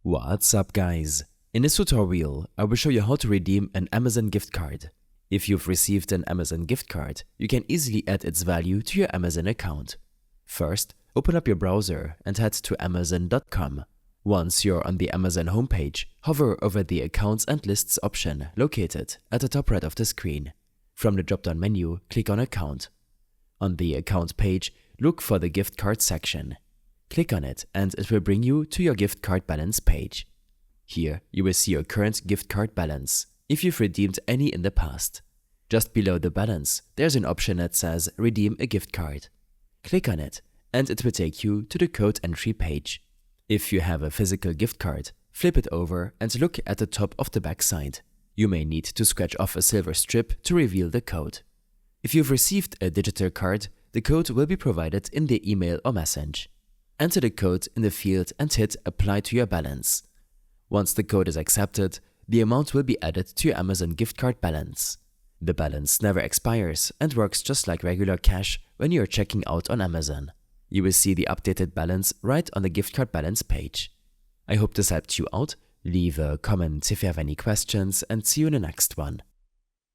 What's up guys? In this tutorial, I will show you how to redeem an Amazon gift card. If you've received an Amazon gift card, you can easily add its value to your Amazon account. First, open up your browser and head to amazon.com. Once you're on the Amazon homepage, hover over the Accounts and Lists option located at the top right of the screen. From the drop-down menu, click on Account. On the Account page, look for the Gift Card section. Click on it and it will bring you to your gift card balance page. Here, you will see your current gift card balance, if you've redeemed any in the past. Just below the balance, there's an option that says Redeem a gift card. Click on it and it will take you to the code entry page. If you have a physical gift card, flip it over and look at the top of the back side. You may need to scratch off a silver strip to reveal the code. If you've received a digital card, the code will be provided in the email or message. Enter the code in the field and hit Apply to your balance. Once the code is accepted, the amount will be added to your Amazon gift card balance. The balance never expires and works just like regular cash when you are checking out on Amazon. You will see the updated balance right on the gift card balance page. I hope this helped you out. Leave a comment if you have any questions and see you in the next one.